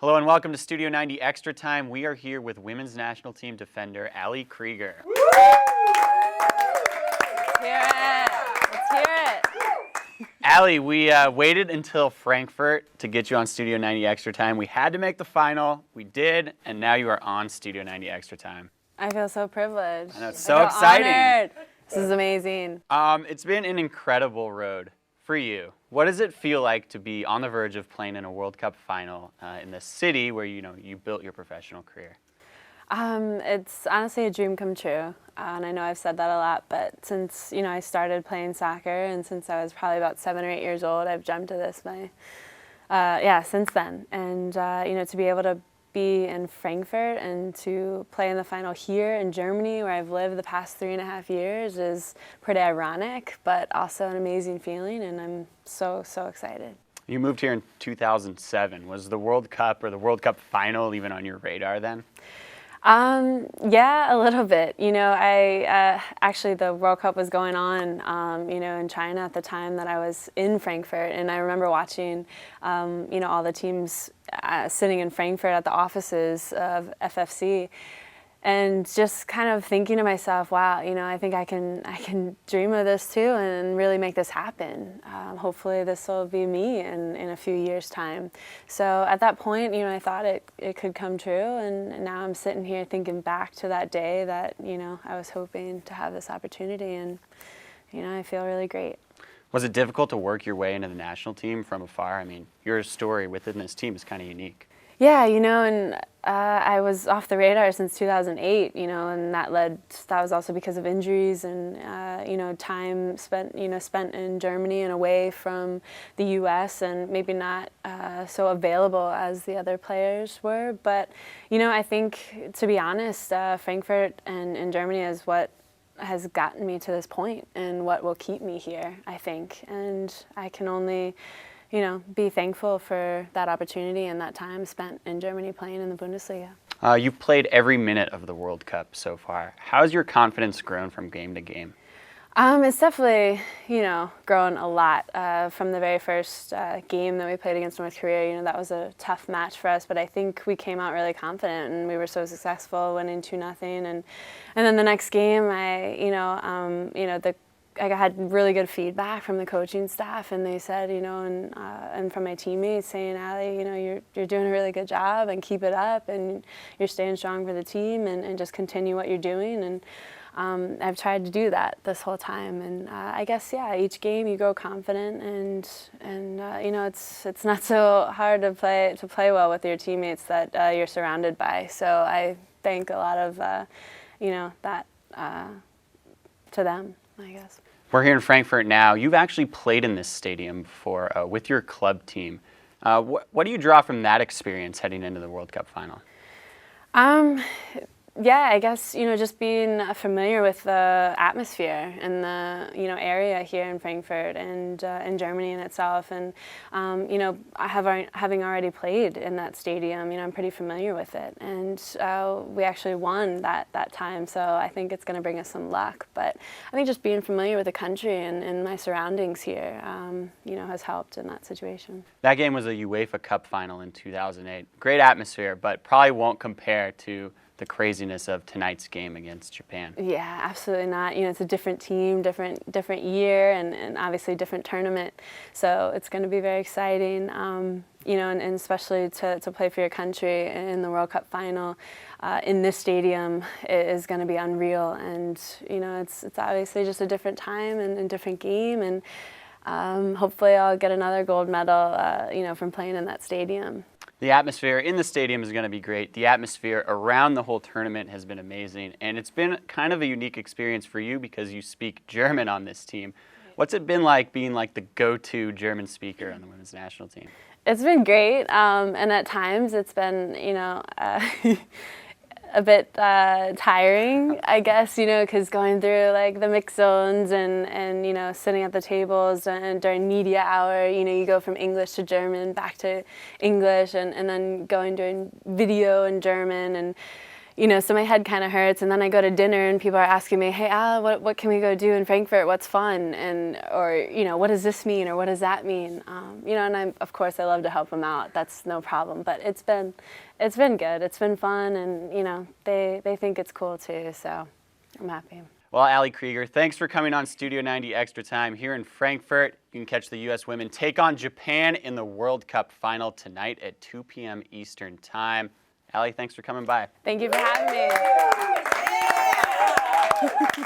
Hello and welcome to Studio 90 Extra Time. We are here with women's national team defender Ali Krieger. Let's hear it. Let's hear it. Ali, we waited until Frankfurt to get you on Studio 90 Extra Time. We had to make the final. We did, and now you are on Studio 90 Extra Time. I feel so privileged. I know, it's so exciting. Honored. This is amazing. It's been an incredible road for you. What does it feel like to be on the verge of playing in a World Cup final in the city where you built your professional career? It's honestly a dream come true, and I know I've said that a lot, but since I started playing soccer, and since I was probably about 7 or 8 years old, I've dreamt of this since then. And to be able to be in Frankfurt and to play in the final here in Germany, where I've lived the past 3.5 years, is pretty ironic, but also an amazing feeling, and I'm so excited. You moved here in 2007. Was the World Cup or the World Cup final even on your radar then? Yeah, a little bit. Actually the World Cup was going on, in China at the time that I was in Frankfurt, and I remember watching, all the teams sitting in Frankfurt at the offices of FFC, and just kind of thinking to myself, wow, I think I can dream of this too and really make this happen. Hopefully this will be me in a few years' time. So at that point, I thought it could come true, and now I'm sitting here thinking back to that day that, I was hoping to have this opportunity, and, I feel really great. Was it difficult to work your way into the national team from afar? I mean, your story within this team is kind of unique. Yeah, and I was off the radar since 2008, and that was also because of injuries and, time spent in Germany and away from the U.S. and maybe not so available as the other players were. But, I think, to be honest, Frankfurt and Germany is what has gotten me to this point and what will keep me here, I think. And I can only be thankful for that opportunity and that time spent in Germany playing in the Bundesliga. You've played every minute of the World Cup so far. How has your confidence grown from game to game? It's definitely, grown a lot. From the very first game that we played against North Korea, that was a tough match for us, but I think we came out really confident, and we were so successful, winning 2-0. And then the next game, I had really good feedback from the coaching staff, and they said, and from my teammates saying, Ali, you're doing a really good job, and keep it up, and you're staying strong for the team, and just continue what you're doing. And I've tried to do that this whole time, and I guess, each game you grow confident, and it's not so hard to play well with your teammates that you're surrounded by. So I thank a lot of that to them, I guess. We're here in Frankfurt now. You've actually played in this stadium before with your club team. What do you draw from that experience heading into the World Cup final? Yeah, I guess, just being familiar with the atmosphere and the, area here in Frankfurt and in Germany in itself. And, having already played in that stadium, I'm pretty familiar with it. And we actually won that time, so I think it's going to bring us some luck. But I think just being familiar with the country and my surroundings here, has helped in that situation. That game was a UEFA Cup final in 2008. Great atmosphere, but probably won't compare to the craziness of tonight's game against Japan. Yeah, absolutely not. It's a different team, different year, and obviously different tournament. So it's going to be very exciting, and especially to play for your country in the World Cup final in this stadium is going to be unreal. And, it's obviously just a different time and a different game. And hopefully I'll get another gold medal, from playing in that stadium. The atmosphere in the stadium is going to be great. The atmosphere around the whole tournament has been amazing, and it's been kind of a unique experience for you because you speak German on this team. What's it been like being like the go-to German speaker on the women's national team? It's been great, and at times it's been, a bit tiring, I guess, because going through like the mix zones and sitting at the tables and during media hour, you go from English to German, back to English, and then going during video in German, and so my head kind of hurts, and then I go to dinner and people are asking me, hey, Al, what can we go do in Frankfurt? What's fun? Or what does this mean? Or what does that mean? And of course I love to help them out. That's no problem. But it's been good. It's been fun, and they think it's cool too. So I'm happy. Well, Ali Krieger, thanks for coming on Studio 90 Extra Time here in Frankfurt. You can catch the U.S. women take on Japan in the World Cup final tonight at 2 p.m. Eastern Time. Ali, thanks for coming by. Thank you for having me.